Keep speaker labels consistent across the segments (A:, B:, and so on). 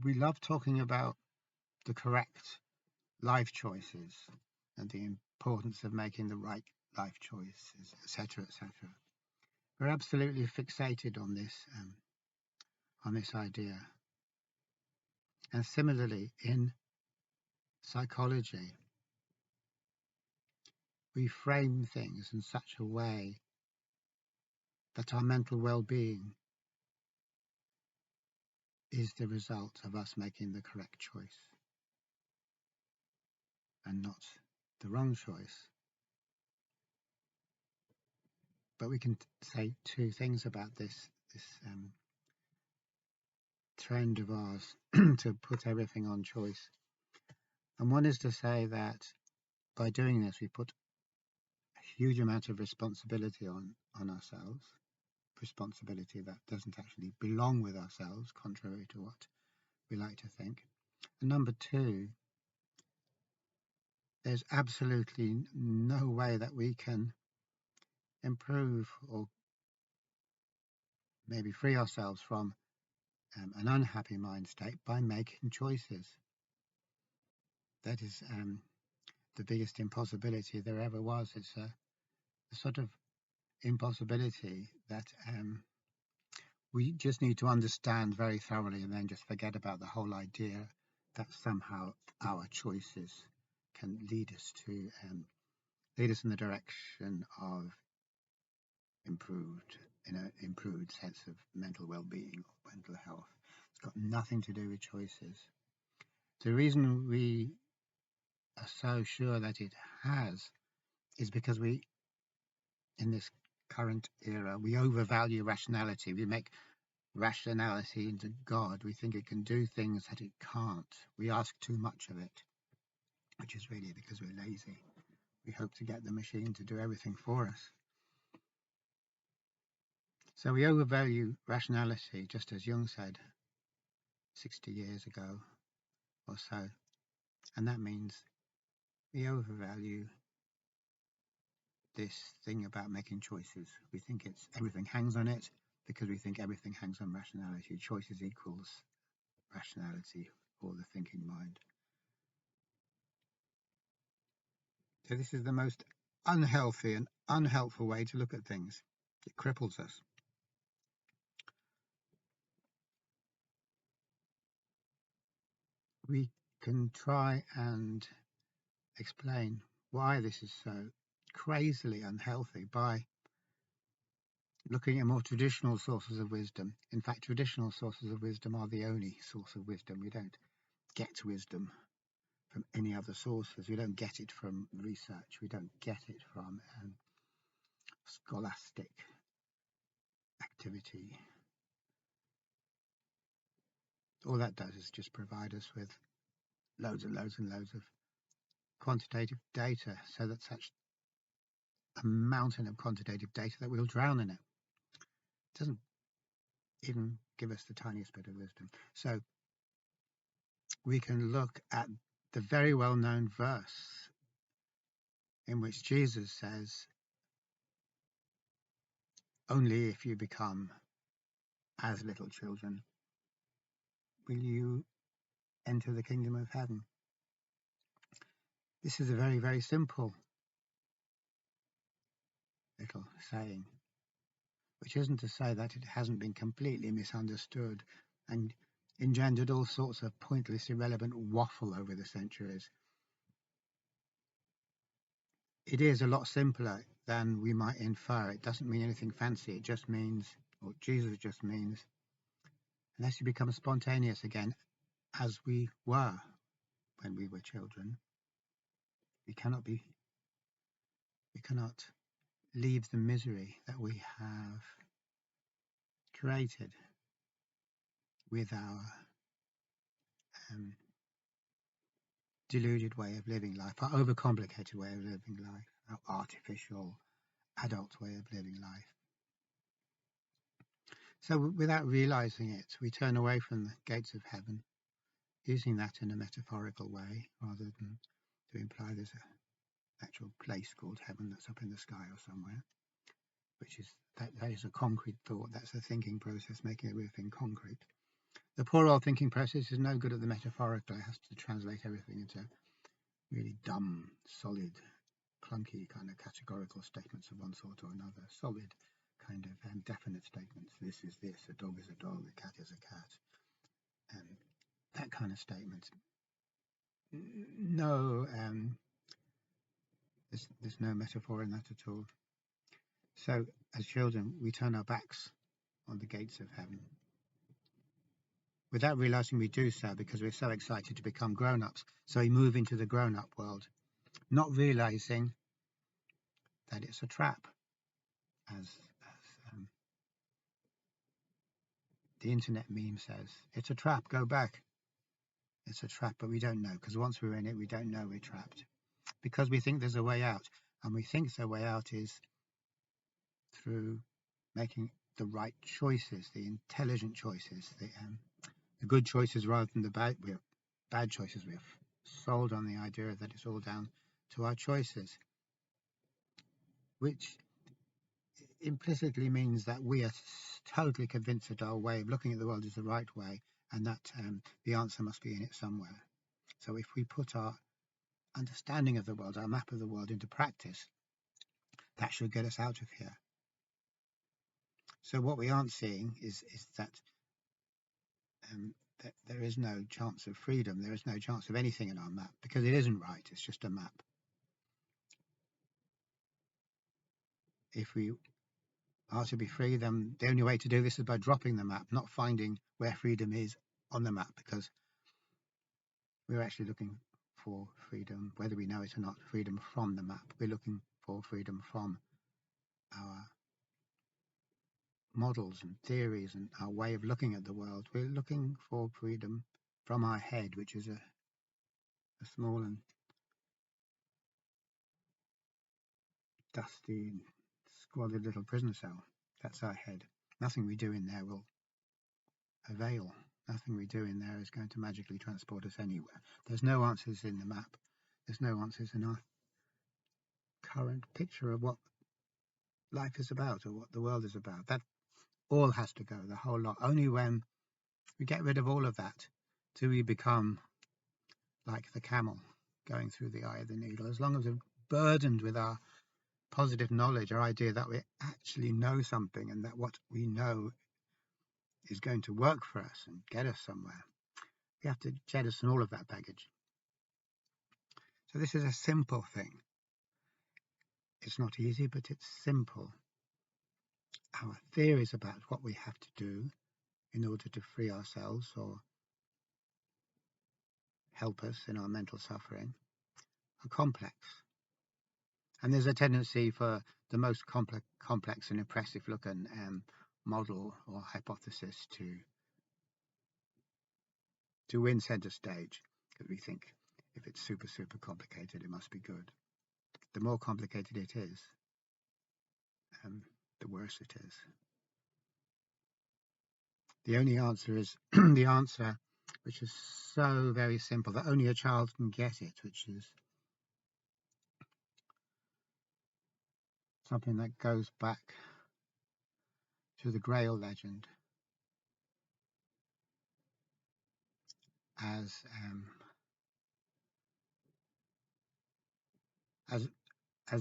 A: We love talking about the correct life choices and the importance of making the right life choices, etc., etc. We're absolutely fixated on this idea. And similarly, in psychology, we frame things in such a way that our mental well-being is the result of us making the correct choice and not the wrong choice. But we can say two things about this trend of ours to put everything on choice. And one is to say that by doing this, we put a huge amount of responsibility on ourselves, responsibility that doesn't actually belong with ourselves, contrary to what we like to think. And number two, there's absolutely no way that we can improve or maybe free ourselves from an unhappy mind state by making choices. That is the biggest impossibility there ever was. It's a sort of impossibility that we just need to understand very thoroughly and then just forget about the whole idea that somehow our choices can lead us in the direction of improved sense of mental well-being or mental health. It's got nothing to do with choices. The reason we are so sure that it has is because we, in this current era, we overvalue rationality. We make rationality into God. We think it can do things that it can't. We ask too much of it, which is really because we're lazy. We hope to get the machine to do everything for us. So we overvalue rationality, just as Jung said 60 years ago or so. And that means we overvalue this thing about making choices. We think everything hangs on it because we think everything hangs on rationality. Choices equals rationality or the thinking mind. So this is the most unhealthy and unhelpful way to look at things. It cripples us. We can try and explain why this is so crazily unhealthy by looking at more traditional sources of wisdom. In fact, traditional sources of wisdom are the only source of wisdom. We don't get wisdom from any other sources. We don't get it from research. We don't get it from scholastic activity. All that does is just provide us with loads and loads and loads of quantitative data, so that such a mountain of quantitative data that we'll drown in it. It doesn't even give us the tiniest bit of wisdom. So we can look at the very well-known verse in which Jesus says, only if you become as little children will you enter the kingdom of heaven. This is a very, very simple little saying, which isn't to say that it hasn't been completely misunderstood and engendered all sorts of pointless, irrelevant waffle over the centuries. It is a lot simpler than we might infer. It doesn't mean anything fancy. It just means, or Jesus just means, unless you become spontaneous again, as we were when we were children, we cannot leave the misery that we have created with our deluded way of living life, our overcomplicated way of living life, our artificial adult way of living life. So without realizing it, we turn away from the gates of heaven, using that in a metaphorical way rather than to imply there's an actual place called heaven that's up in the sky or somewhere, which is that is a concrete thought. That's a thinking process making everything concrete. The poor old thinking process is no good at the metaphorical. It has to translate everything into really dumb, solid, clunky kind of categorical statements of one sort or another. Solid kind of definite statements. This is this, a dog is a dog, a cat is a cat. That kind of statement. No, there's no metaphor in that at all. So as children, we turn our backs on the gates of heaven without realizing we do so, because we're so excited to become grown-ups. So we move into the grown-up world, not realizing that it's a trap, as the internet meme says. It's a trap, go back. It's a trap, but we don't know, because once we're in it, we don't know we're trapped, because we think there's a way out, and we think the way out is through making the right choices, the intelligent choices, the good choices rather than the bad choices. We're sold on the idea that it's all down to our choices, which implicitly means that we are totally convinced that our way of looking at the world is the right way, and that the answer must be in it somewhere. So if we put our understanding of the world, our map of the world, into practice, that should get us out of here. So what we aren't seeing is that there is no chance of freedom. There is no chance of anything in our map, because it isn't right. It's just a map. If we are to be free, then the only way to do this is by dropping the map, not finding where freedom is on the map, because we're actually looking for freedom, whether we know it or not, freedom from the map. We're looking for freedom from our models and theories and our way of looking at the world. We're looking for freedom from our head, which is a small and dusty, squalid little prison cell. That's our head. Nothing we do in there will avail. Nothing we do in there is going to magically transport us anywhere. There's no answers in the map. There's no answers in our current picture of what life is about or what the world is about. That all has to go, the whole lot. Only when we get rid of all of that do we become like the camel going through the eye of the needle. As long as we're burdened with our positive knowledge, our idea that we actually know something and that what we know is going to work for us and get us somewhere, we have to jettison all of that baggage. So this is a simple thing. It's not easy, but it's simple. Our theories about what we have to do in order to free ourselves or help us in our mental suffering are complex. And there's a tendency for the most complex and impressive looking model or hypothesis to win center stage, because we think if it's super complicated, it must be good. The more complicated it is, the worse it is. The only answer is the answer which is so very simple that only a child can get it, which is something that goes back to the Grail legend as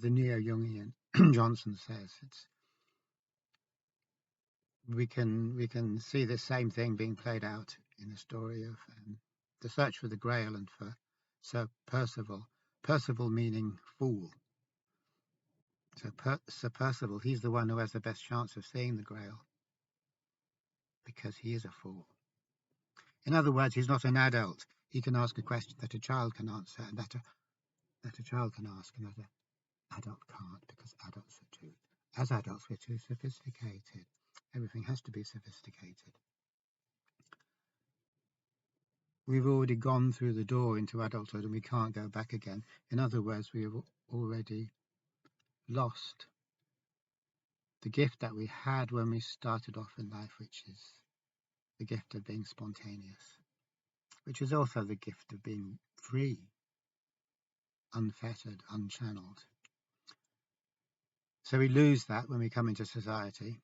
A: the neo-Jungian Johnson says. We can see the same thing being played out in the story of the search for the Grail and for Sir Percival. Percival meaning fool. So Sir Percival, he's the one who has the best chance of seeing the Grail because he is a fool. In other words, he's not an adult. He can ask a question that a child can answer, and that a child can ask, and that an adult can't, because adults are too. As adults, we're too sophisticated. Everything has to be sophisticated. We've already gone through the door into adulthood and we can't go back again. In other words, we have already lost the gift that we had when we started off in life, which is the gift of being spontaneous, which is also the gift of being free, unfettered, unchanneled. So we lose that when we come into society,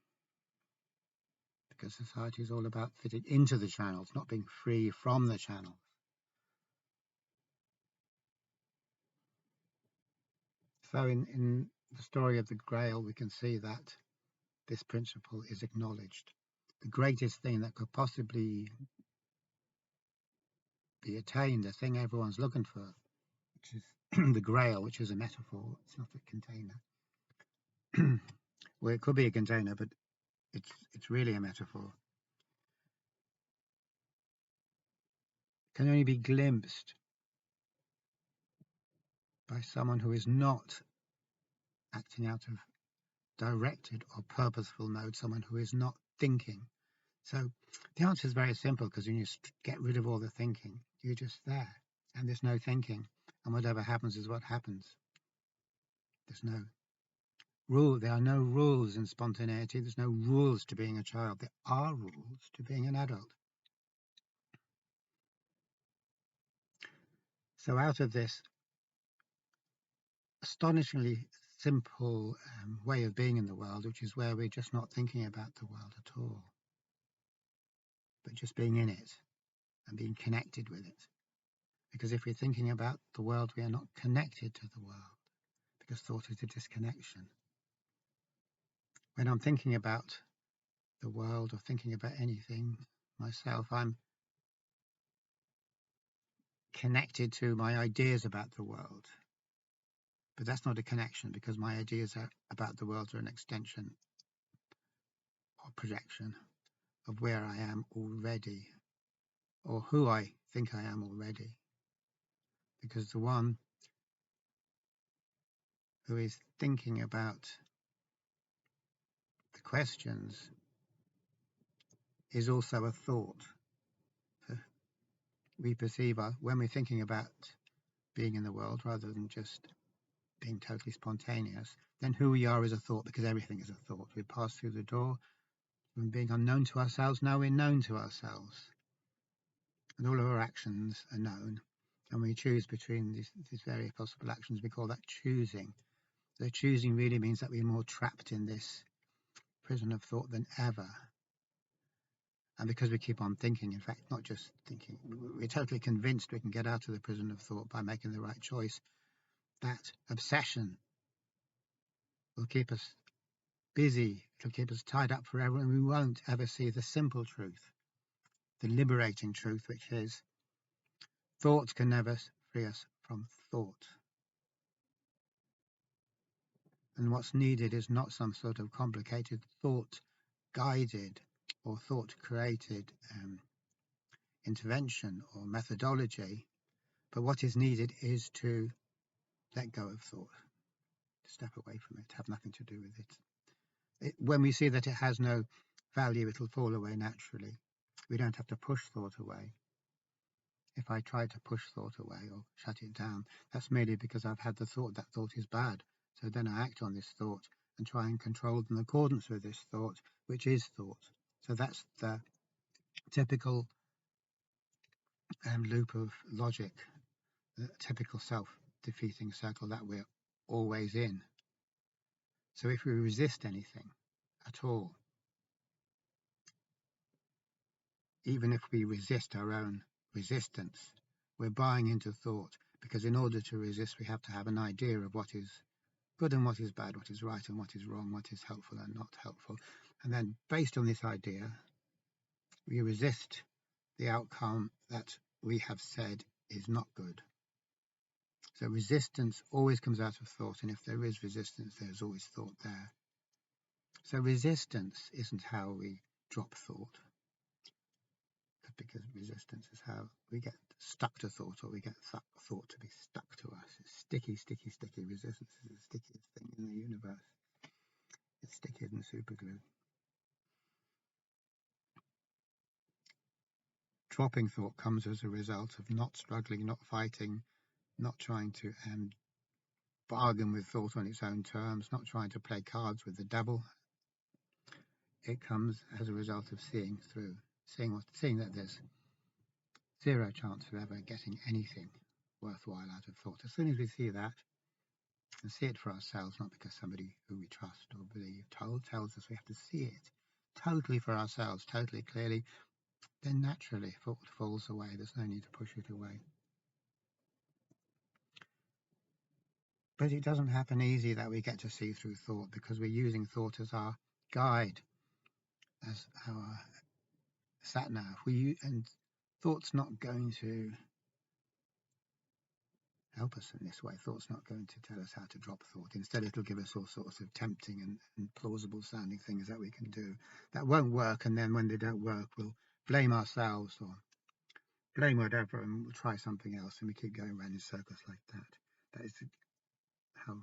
A: because society is all about fitting into the channels, not being free from the channels. So in the story of the Grail, we can see that this principle is acknowledged. The greatest thing that could possibly be attained, the thing everyone's looking for, which is the Grail, which is a metaphor, it's not a container. Well, it could be a container, but it's really a metaphor. Can only be glimpsed by someone who is not acting out of directed or purposeful mode, someone who is not thinking. So the answer is very simple, because when you get rid of all the thinking, you're just there, and there's no thinking, and whatever happens is what happens. There's no rule. There are no rules in spontaneity. There's no rules to being a child. There are rules to being an adult. So out of this astonishingly simple way of being in the world, which is where we're just not thinking about the world at all, but just being in it and being connected with it. Because if we're thinking about the world, we are not connected to the world, because thought is a disconnection. When I'm thinking about the world or thinking about anything myself, I'm connected to my ideas about the world. But that's not a connection, because my ideas about the world are an extension or projection of where I am already, or who I think I am already. Because the one who is thinking about the questions is also a thought. We perceive when we're thinking about being in the world, rather than just being totally spontaneous, then who we are is a thought, because everything is a thought. We pass through the door from being unknown to ourselves. Now we're known to ourselves, and all of our actions are known, and we choose between these various possible actions. We call that choosing. So choosing really means that we're more trapped in this prison of thought than ever. And because we keep on thinking, in fact, not just thinking, we're totally convinced we can get out of the prison of thought by making the right choice. That obsession will keep us busy, it'll keep us tied up forever, and we won't ever see the simple truth, the liberating truth, which is thought can never free us from thought. And what's needed is not some sort of complicated thought-guided or thought-created intervention or methodology, but what is needed is to let go of thought, to step away from it, have nothing to do with it. When we see that it has no value, it'll fall away naturally. We don't have to push thought away. If I try to push thought away or shut it down, that's merely because I've had the thought that thought is bad. So then I act on this thought and try and control it in accordance with this thought, which is thought. So that's the typical loop of logic, the typical self-defeating circle that we're always in. So if we resist anything at all, even if we resist our own resistance, we're buying into thought, because in order to resist, we have to have an idea of what is good and what is bad, what is right and what is wrong, what is helpful and not helpful. And then based on this idea, we resist the outcome that we have said is not good. So resistance always comes out of thought, and if there is resistance, there's always thought there. So resistance isn't how we drop thought, because resistance is how we get stuck to thought, or we get thought to be stuck to us. It's sticky, sticky, sticky. Resistance is the stickiest thing in the universe. It's stickier than super glue. Dropping thought comes as a result of not struggling, not fighting, not trying to bargain with thought on its own terms, not trying to play cards with the devil. It comes as a result of seeing through, seeing that there's zero chance of ever getting anything worthwhile out of thought. As soon as we see that, and see it for ourselves, not because somebody who we trust or believe tells us we have to see it, totally for ourselves, totally clearly, then naturally thought falls away. There's no need to push it away. But it doesn't happen easy that we get to see through thought, because we're using thought as our guide, as our sat nav. And thought's not going to help us in this way. Thought's not going to tell us how to drop thought. Instead, it'll give us all sorts of tempting and plausible sounding things that we can do that won't work. And then when they don't work, we'll blame ourselves or blame whatever, and we'll try something else, and we keep going around in circles like that. That is how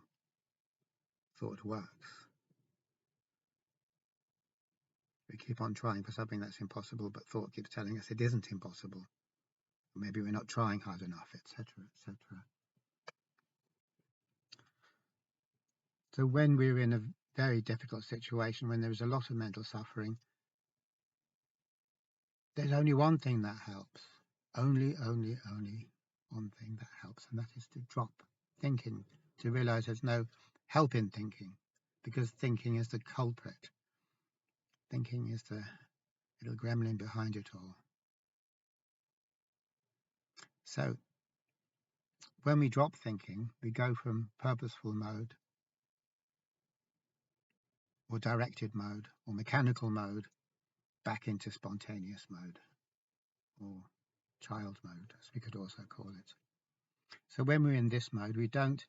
A: thought works. We keep on trying for something that's impossible, but thought keeps telling us it isn't impossible. Or maybe we're not trying hard enough, etc., etc. So when we're in a very difficult situation, when there is a lot of mental suffering, there's only one thing that helps. Only one thing that helps, and that is to drop thinking, to realize there's no help in thinking, because thinking is the culprit. Thinking is the little gremlin behind it all. So when we drop thinking, we go from purposeful mode or directed mode or mechanical mode back into spontaneous mode or child mode, as we could also call it. So when we're in this mode, we don't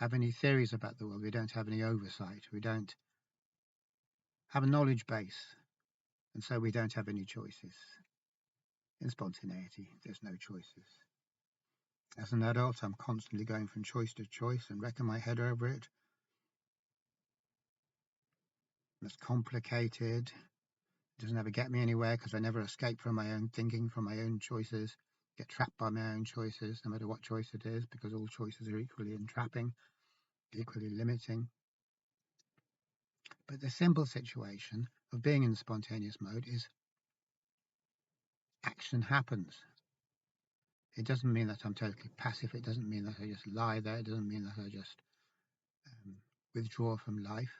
A: have any theories about the world, we don't have any oversight, we don't have a knowledge base, and so we don't have any choices. In spontaneity, there's no choices. As an adult, I'm constantly going from choice to choice and wrecking my head over it. It's complicated. It doesn't ever get me anywhere, because I never escape from my own thinking, from my own choices, get trapped by my own choices, no matter what choice it is, because all choices are equally entrapping, equally limiting. But the simple situation of being in the spontaneous mode is action happens. It doesn't mean that I'm totally passive. It doesn't mean that I just lie there. It doesn't mean that I just withdraw from life.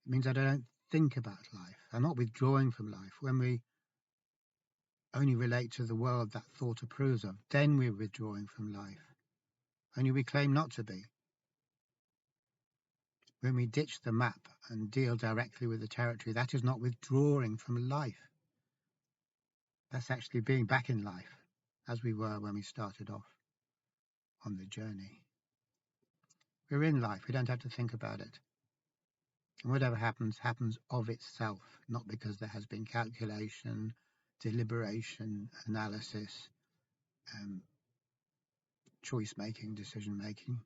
A: It means that I don't think about life. I'm not withdrawing from life. When we only relate to the world that thought approves of, then we're withdrawing from life. Only we claim not to be. When we ditch the map and deal directly with the territory, that is not withdrawing from life. That's actually being back in life, as we were when we started off on the journey. We're in life. We don't have to think about it. And whatever happens, happens of itself, not because there has been calculation, deliberation, analysis, choice-making, decision-making.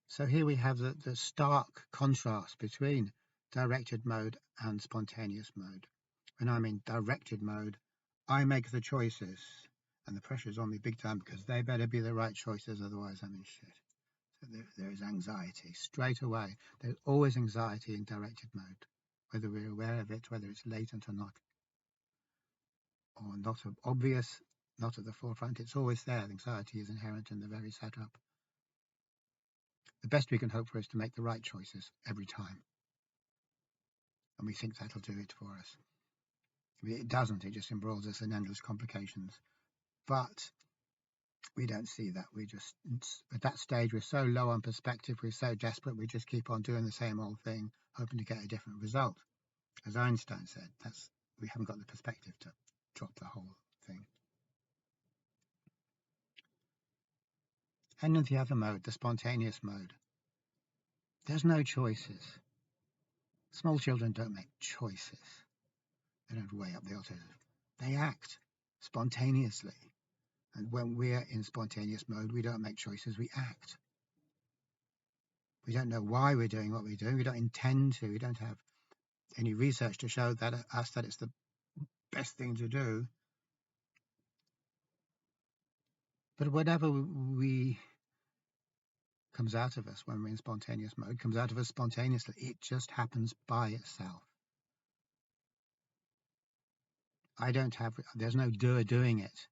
A: So here we have the stark contrast between directed mode and spontaneous mode. When I'm in directed mode, I make the choices, and the pressure's on me big time, because they better be the right choices, otherwise I'm in shit. So there is anxiety straight away. There's always anxiety in directed mode, whether we're aware of it, whether it's latent or not obvious, not at the forefront. It's always there. Anxiety is inherent in the very setup. The best we can hope for is to make the right choices every time, and we think that'll do it for us. It doesn't. It just embroils us in endless complications. But we don't see that. We just, at that stage, we're so low on perspective, we're so desperate, we just keep on doing the same old thing, hoping to get a different result. As Einstein said, we haven't got the perspective to drop the whole thing. And in the other mode, the spontaneous mode, there's no choices. Small children don't make choices. They don't weigh up the alternative. They act spontaneously. And when we're in spontaneous mode, we don't make choices, we act. We don't know why we're doing what we're doing. We don't intend to. We don't have any research to show that it's the best thing to do. But whatever comes out of us when we're in spontaneous mode comes out of us spontaneously. It just happens by itself. There's no doer doing it.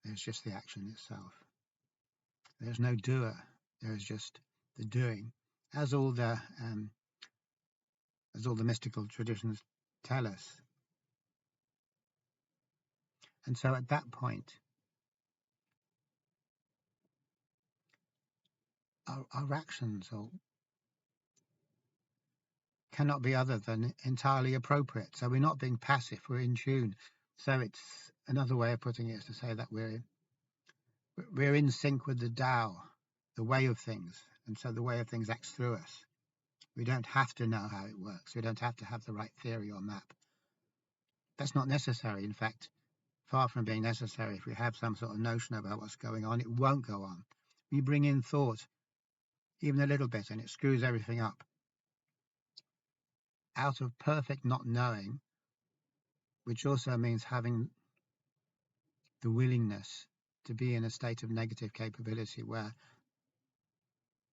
A: There's just the action itself. There's no doer. There's just the doing. as all the mystical traditions tell us. And so at that point, our actions cannot be other than entirely appropriate. So we're not being passive, we're in tune. So it's another way of putting it is to say that we're in sync with the Tao, the way of things. And so the way of things acts through us. We don't have to know how it works. We don't have to have the right theory or map. That's not necessary. In fact, far from being necessary, if we have some sort of notion about what's going on, it won't go on. We bring in thought, even a little bit, and it screws everything up. Out of perfect not knowing, which also means having the willingness to be in a state of negative capability where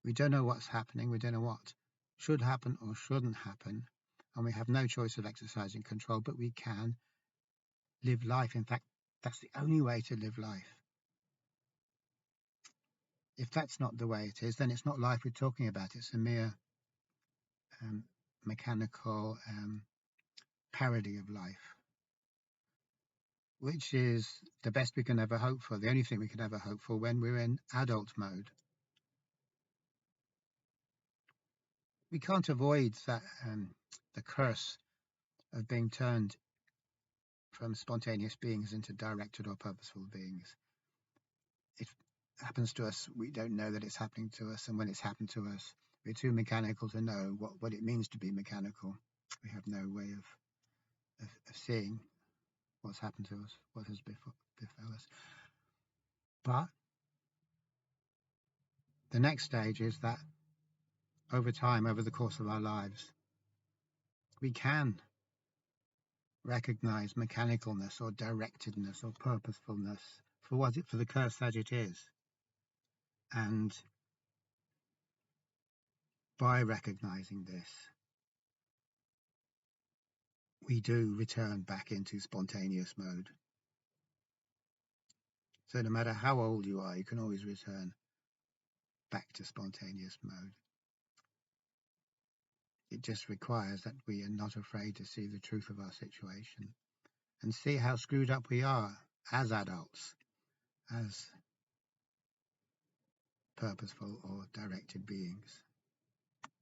A: we don't know what's happening, we don't know what should happen or shouldn't happen, and we have no choice of exercising control, but we can live life. In fact, that's the only way to live life. If that's not the way it is, then it's not life we're talking about. It's a mere mechanical parody of life, which is the best we can ever hope for, the only thing we can ever hope for when we're in adult mode. We can't avoid that the curse of being turned from spontaneous beings into directed or purposeful beings. It happens to us, we don't know that it's happening to us, and when it's happened to us, we're too mechanical to know what it means to be mechanical. We have no way of seeing what's happened to us, what has befell us. But the next stage is that over time, over the course of our lives, we can recognize mechanicalness or directedness or purposefulness for the curse that it is. And by recognizing this, we do return back into spontaneous mode. So no matter how old you are, you can always return back to spontaneous mode. It just requires that we are not afraid to see the truth of our situation and see how screwed up we are as adults, as purposeful or directed beings.